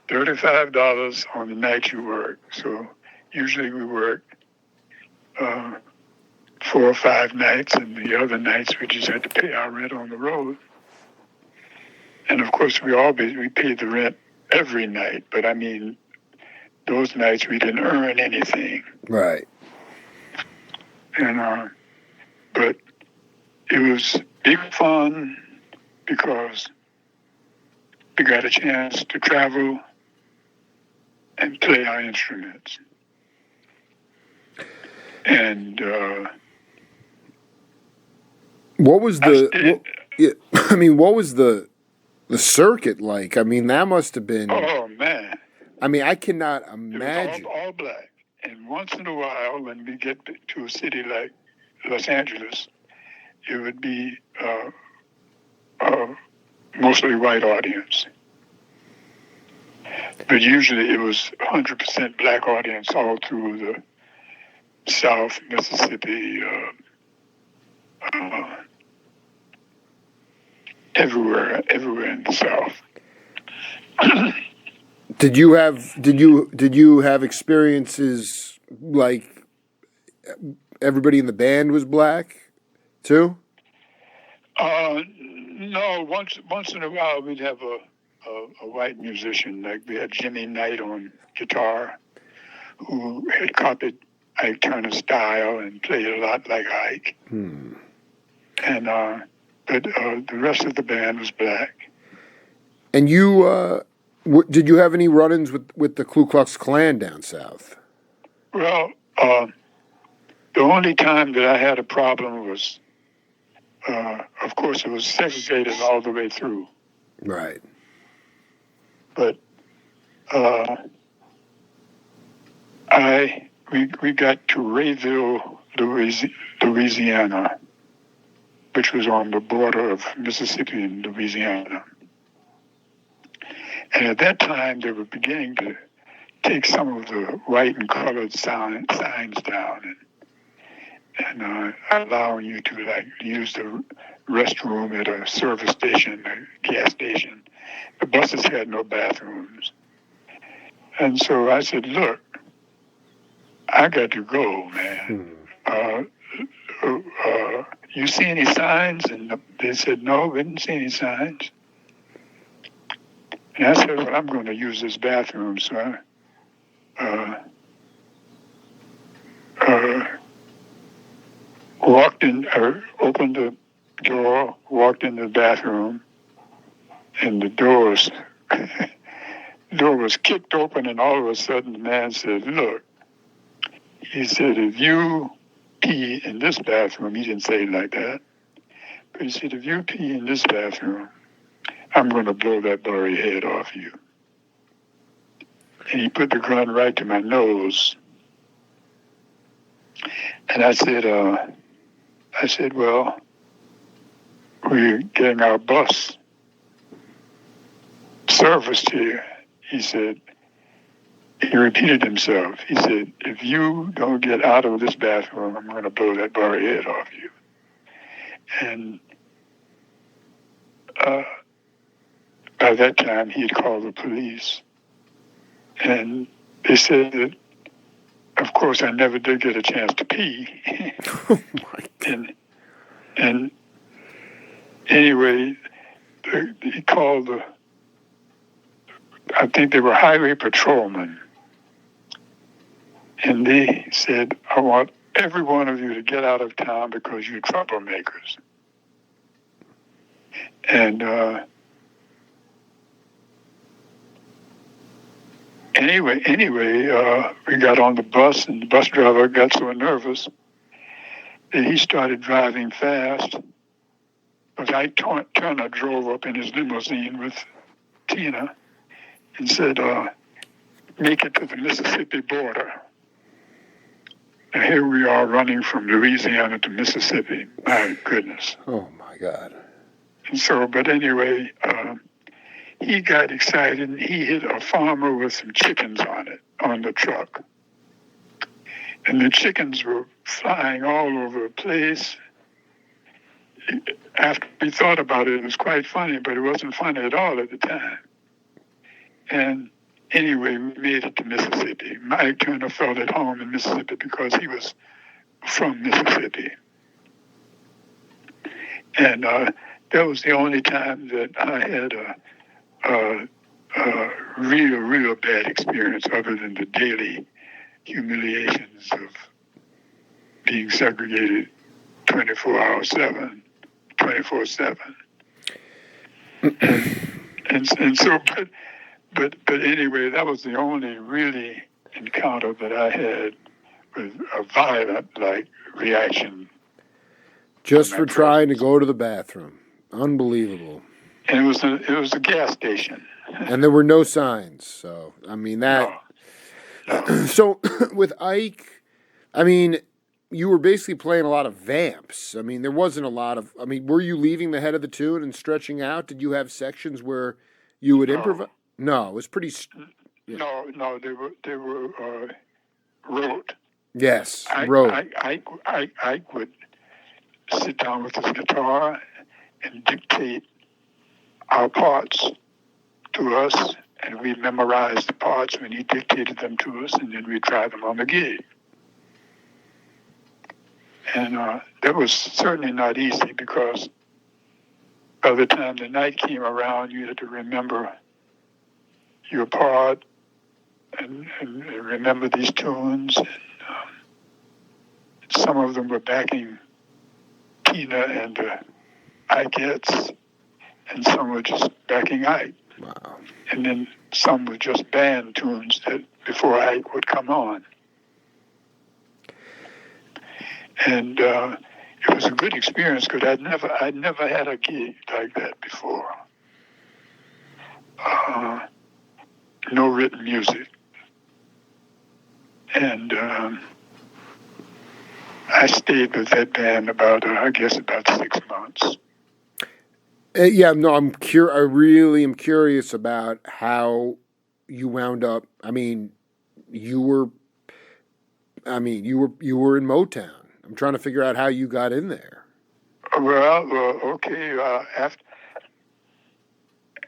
$35 on the night you work. So usually we work 4 or 5 nights, and the other nights we just had to pay our rent on the road. And of course we paid the rent every night, but I mean, those nights we didn't earn anything. Right. And but it was big fun because we got a chance to travel and play our instruments. And what was the circuit like? I mean, that must have been. Oh man! I mean, I cannot imagine. It was all black, and once in a while, when we get to a city like Los Angeles, it would be mostly white audience. But usually it was 100% black audience all through the South, Mississippi, everywhere in the South. Did you have experiences like everybody in the band was black too? No, once in a while we'd have a white musician. Like we had Jimmy Knight on guitar, who had copied Ike Turner's style and played a lot like Ike. Hmm. And but the rest of the band was black. And you, did you have any run-ins with the Ku Klux Klan down south? Well, the only time that I had a problem was, of course, it was segregated all the way through. Right. But we got to Rayville, Louisiana, which was on the border of Mississippi and Louisiana. And at that time, they were beginning to take some of the white and colored signs down and allowing you to like use the restroom at a service station, a gas station. The buses had no bathrooms. And so I said, look, I got to go, man. You see any signs? And they said, no, we didn't see any signs. And I said, well, I'm going to use this bathroom, so I walked in, opened the door, walked in the bathroom, and the door was kicked open, and all of a sudden the man said, look, he said, if you pee in this bathroom, he didn't say it like that, but he said, if you pee in this bathroom, I'm going to blow that blurry head off you. And he put the gun right to my nose. And I said, well, we're getting our bus serviced here. He said, he repeated himself. He said, if you don't get out of this bathroom, I'm going to blow that blurry head off you. And by that time, he had called the police. And they said that, of course, I never did get a chance to pee. Oh my God. And anyway, he called I think they were highway patrolmen. And they said, I want every one of you to get out of town because you're troublemakers. And anyway, we got on the bus, and the bus driver got so nervous that he started driving fast. But Ike Turner drove up in his limousine with Tina and said, make it to the Mississippi border. And here we are running from Louisiana to Mississippi. My goodness. Oh my God. And so, but anyway, he got excited and he hit a farmer with some chickens on the truck. And the chickens were flying all over the place. After we thought about it, it was quite funny, but it wasn't funny at all at the time. And anyway, we made it to Mississippi. Mike Turner felt at home in Mississippi because he was from Mississippi. And that was the only time that I had a real bad experience other than the daily humiliations of being segregated 24/7. And so, but anyway, that was the only really encounter that I had with a violent reaction. Just for trying to go to the bathroom. Unbelievable. And it was a gas station. And there were no signs. So, I mean, that... No. So, with Ike, I mean, you were basically playing a lot of vamps. I mean, there wasn't a lot of... I mean, were you leaving the head of the tune and stretching out? Did you have sections where you would improvise? No, it was pretty... Yeah. No, they were wrote. Yes, wrote. I would sit down with his guitar and dictate our parts to us, and we memorized the parts when he dictated them to us, and then we tried them on the gig. And that was certainly not easy because by the time the night came around, you had to remember your part and remember these tunes. And, some of them were backing Tina and Ikettes, and some were just backing Ike. Wow. And then some were just band tunes that before Ike would come on. And it was a good experience because I'd never had a gig like that before. No written music. And I stayed with that band about 6 months. Yeah, no, I really am curious about how you wound up. You were in Motown. I'm trying to figure out how you got in there. Well, okay. After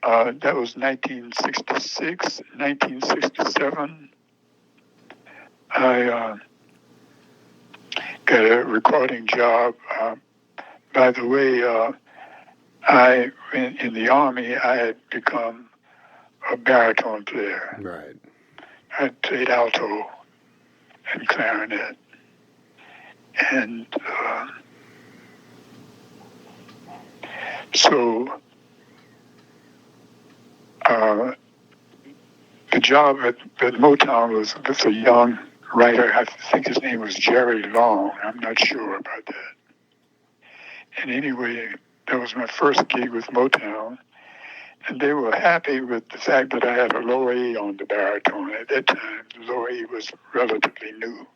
that was 1966, 1967. I got a recording job. By the way, in the Army, I had become a baritone player. Right. I played alto and clarinet. And so the job at Motown was with a young writer. I think his name was Jerry Long. I'm not sure about that. And anyway, that was my first gig with Motown. And they were happy with the fact that I had a low A on the baritone. At that time, the low A was relatively new.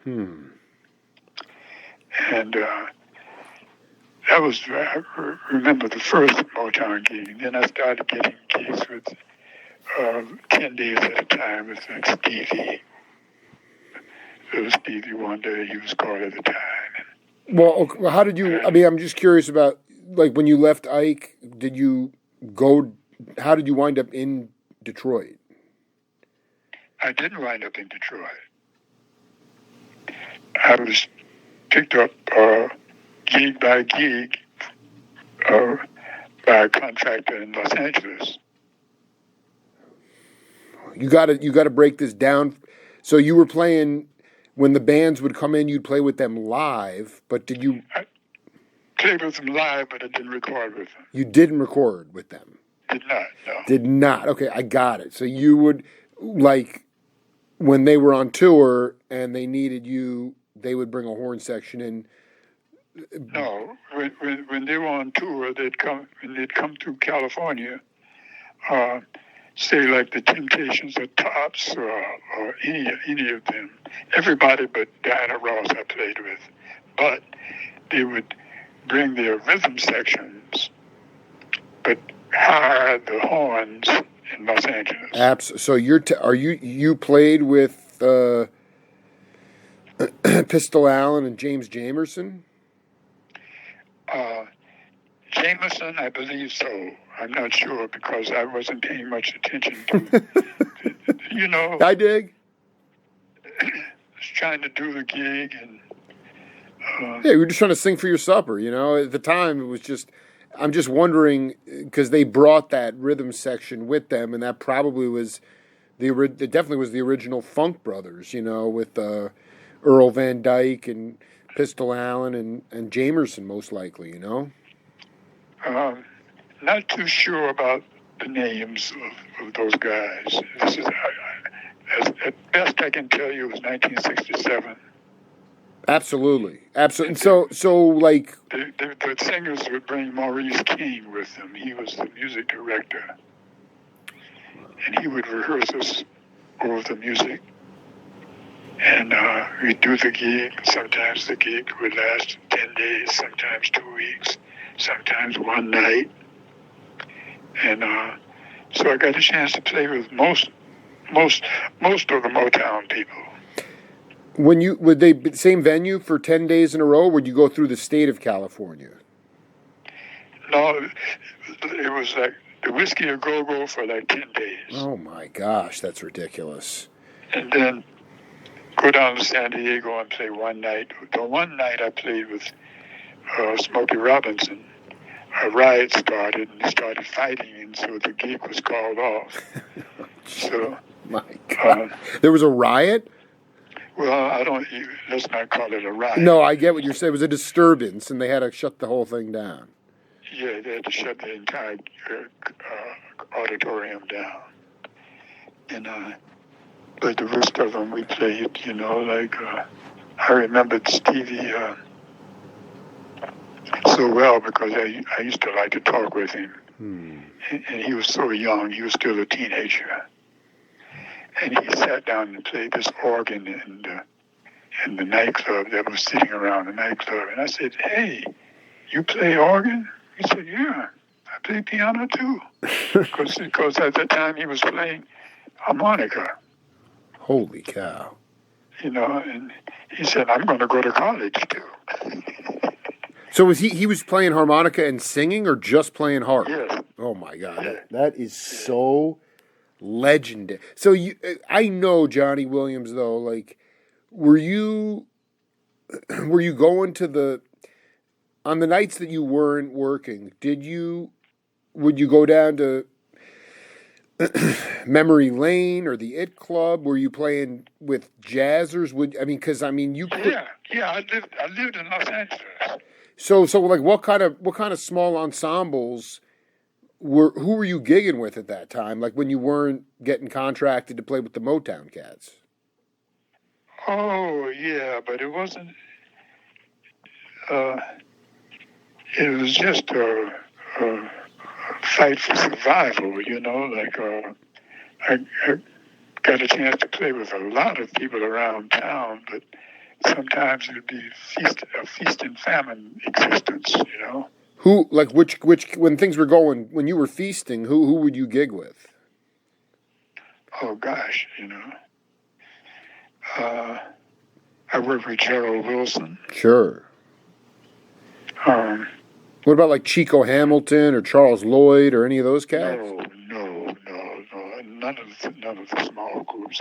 And that was, I remember the first Motown gig. And then I started getting gigs with 10 days at a time with like Stevie. It was Stevie Wonder, he was called at the time. Well, how did you, I'm just curious about, like, when you left Ike, how did you wind up in Detroit? I didn't wind up in Detroit. I was picked up gig by gig by a contractor in Los Angeles. You got to break this down. So you were playing when the bands would come in. You'd play with them live, but did you? I played with them live, but I didn't record with them. You didn't record with them. Did not. No. Did not. Okay, I got it. So you would, like, when they were on tour and they needed you, they would bring a horn section in. No, when they were on tour, they'd come to California. Say like the Temptations or Tops or any of them. Everybody but Diana Ross I played with. But they would bring their rhythm sections, but hire the horns in Los Angeles. Absolutely. So you played with Pistol Allen and James Jamerson? Jamerson, I believe so. I'm not sure because I wasn't paying much attention to, I dig. I was trying to do the gig and. Yeah, you were just trying to sing for your supper, At the time, it was just. I'm just wondering because they brought that rhythm section with them, and that probably was it definitely was the original Funk Brothers, with Earl Van Dyke and Pistol Allen and Jamerson, most likely, Not too sure about the names of those guys. This is, at best I can tell you, it was 1967. Absolutely. So like the singers would bring Maurice King with them. He was the music director, and he would rehearse us over the music. And we'd do the gig. Sometimes the gig would last 10 days, sometimes 2 weeks, sometimes one night. And so I got a chance to play with most of the Motown people. Would they be the same venue for 10 days in a row, or would you go through the state of California? No, it was like the Whiskey a Go-Go for like 10 days. Oh my gosh, that's ridiculous. And then go down to San Diego and play one night. The one night I played with Smokey Robinson, a riot started, and they started fighting, and so the gig was called off. So, my God, there was a riot? Well, let's not call it a riot. No, I get what you're saying. It was a disturbance, and they had to shut the whole thing down. Yeah, they had to shut the entire auditorium down. And but the rest of them we played, like I remembered Stevie so well because I used to like to talk with him. And he was so young, he was still a teenager. And he sat down and played this organ in the nightclub that was sitting around the nightclub. And I said, "Hey, you play organ?" He said, "Yeah, I play piano too." Because at the time he was playing harmonica. Holy cow. And he said, "I'm going to go to college too." So he was playing harmonica and singing or just playing harp? Yes. Oh my God, that is so legendary. So I know Johnny Williams though. Like, were you going to on the nights that you weren't working? Would you go down to Memory Lane or the It Club? Were you playing with jazzers? Yeah. I lived in Los Angeles. So like what kind of small ensembles who were you gigging with at that time? Like when you weren't getting contracted to play with the Motown cats? Oh yeah, but it wasn't. It was just a fight for survival. Like I got a chance to play with a lot of people around town, but sometimes it would be a feast and famine existence. Who, like, which when things were going, when you were feasting, who would you gig with? Oh gosh, I worked with Gerald Wilson. Sure. What about like Chico Hamilton or Charles Lloyd or any of those cats? No. None of the small groups.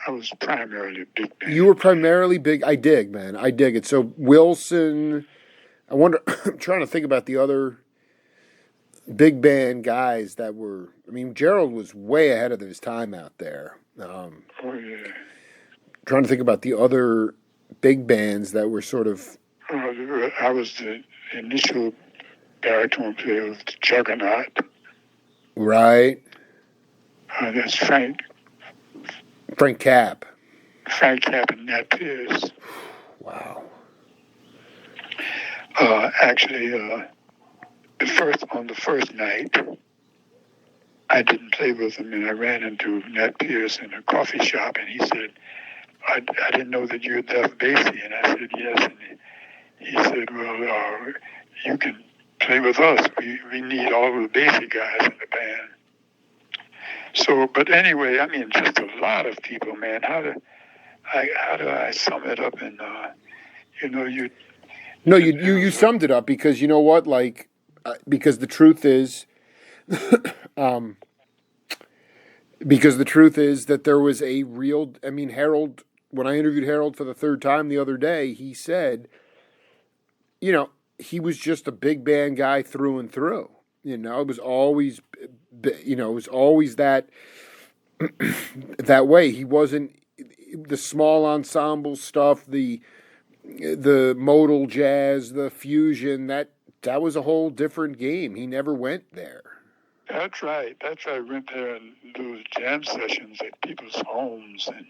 I was primarily big band. You were primarily big. I dig, man. I dig it. So Wilson. I wonder. I'm trying to think about the other big band guys that were. I mean, Gerald was way ahead of his time out there. Oh yeah. Trying to think about the other big bands that were sort of. I was the initial baritone player with Juggernaut. Right. That's Frank Capp. Frank Capp and Nat Pierce. Wow. Actually, on the first night, I didn't play with him, and I ran into Nat Pierce in a coffee shop, and he said, I didn't know that you had left Basie. And I said, yes. And he said, well, you can play with us. We need all of the Basie guys in the band. So, but anyway, I mean, just a lot of people, man. How do I sum it up? And you summed it up because you know what, like, because the truth is, that there was a real. I mean, Harold. When I interviewed Harold for the third time the other day, he said, he was just a big band guy through and through. It was always, that that way. He wasn't the small ensemble stuff, the modal jazz, the fusion. That was a whole different game. He never went there. That's right. I went there and those jam sessions at people's homes and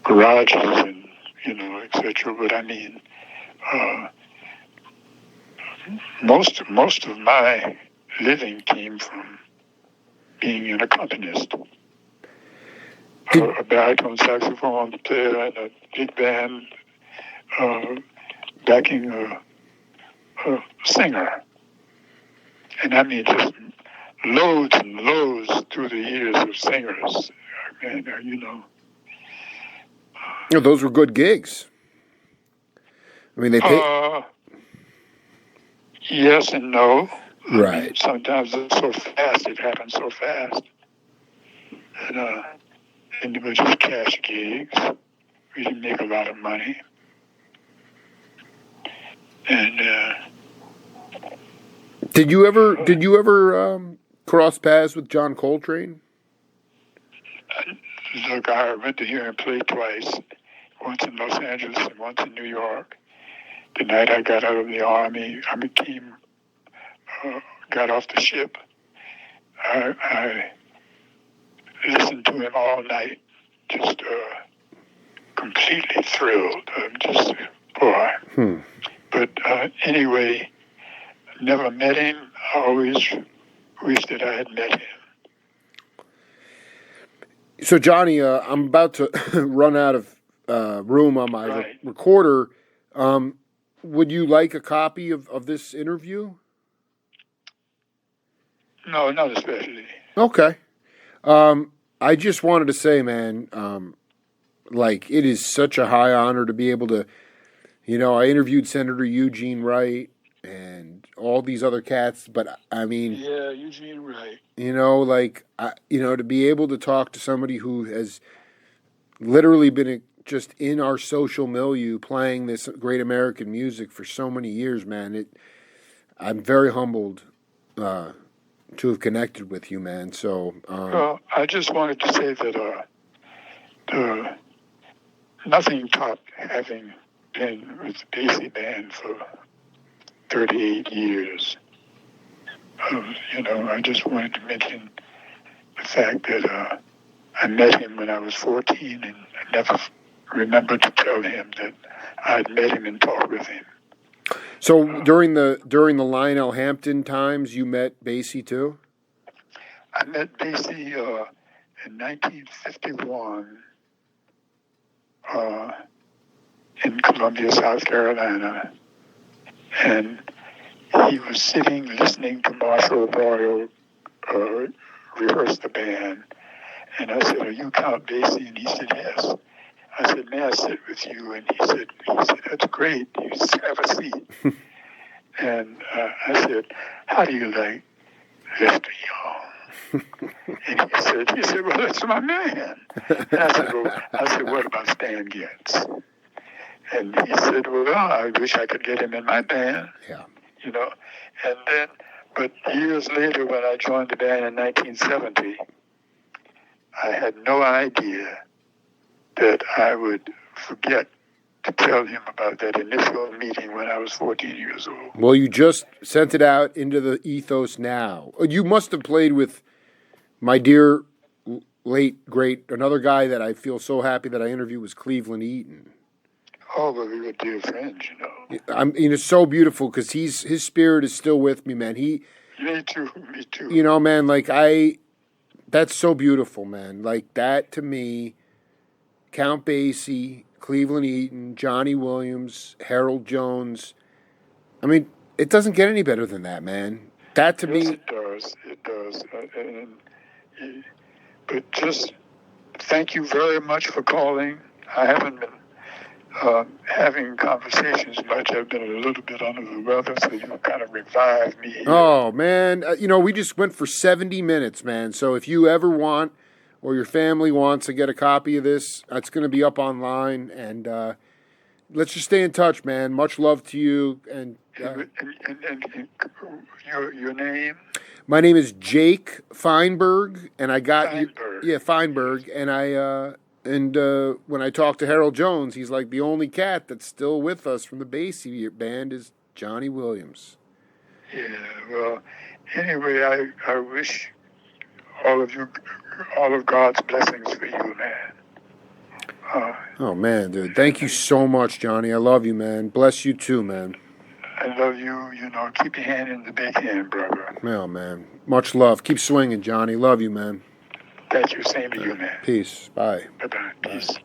garages and etc. But I mean, most of my living came from being an accompanist, a baritone saxophone player and a big band backing a singer. And I mean, just loads and loads through the years of singers. And, those were good gigs. I mean, they paid. Yes and no. Right. I mean, sometimes it's so fast. It happens so fast. and they were just cash gigs. We didn't make a lot of money. And did you ever cross paths with John Coltrane? look, I went to hear him play twice, once in Los Angeles and once in New York. The night I got out of the Army, got off the ship. I listened to him all night, just completely thrilled. Boy. But anyway, never met him. I always wished that I had met him. So, Johnny, I'm about to run out of room on my recorder. Would you like a copy of this interview? No, not especially. Okay. I just wanted to say, man, it is such a high honor to be able to, I interviewed Senator Eugene Wright and all these other cats, but I mean... Yeah, Eugene Wright. To be able to talk to somebody who has literally been just in our social milieu playing this great American music for so many years, man, I'm very humbled to have connected with you, man. So, well, I just wanted to say that nothing topped having been with the Basie Band for 38 years. I just wanted to mention the fact that I met him when I was 14, and I never remembered to tell him that I'd met him and talked with him. So during the Lionel Hampton times, you met Basie too? I met Basie in 1951 in Columbia, South Carolina, and he was sitting listening to Marshall Royal rehearse the band, and I said, "Are you Count Basie?" And he said, "Yes." I said, "May I sit with you?" And he said, "That's great. You just have a seat." And I said, "How do you like Lester Young?" And he said, "Well, that's my man." And I said, "What about Stan Getz?" And he said, "Well, I wish I could get him in my band." Yeah. And then, but years later, when I joined the band in 1970, I had no idea that I would forget to tell him about that initial meeting when I was 14 years old. Well, you just sent it out into the ethos now. You must have played with my dear, late, great, another guy that I feel so happy that I interviewed was Cleveland Eaton. Oh, but we were dear friends, It's so beautiful because his spirit is still with me, man. Me too. Man, that's so beautiful, man. Like that to me, Count Basie, Cleveland Eaton, Johnny Williams, Harold Jones. I mean, it doesn't get any better than that, man. That to me, it does. But just thank you very much for calling. I haven't been having conversations much. I've been a little bit under the weather, so you kind of revived me here. Oh, man. We just went for 70 minutes, man. So if you ever want or your family wants to get a copy of this, it's going to be up online. And let's just stay in touch, man. Much love to you. And your name? My name is Jake Feinberg, and I got Feinberg. Feinberg, and when I talked to Harold Jones, he's like, the only cat that's still with us from the Basie Band is Johnny Williams. Yeah, well, anyway, I wish all of God's blessings for you, man. Oh, man, dude. Thank you so much, Johnny. I love you, man. Bless you too, man. I love you. Keep your hand in the big hand, brother. Oh, man. Much love. Keep swinging, Johnny. Love you, man. Thank you. Same to you, man. Peace. Bye. Bye-bye. Peace.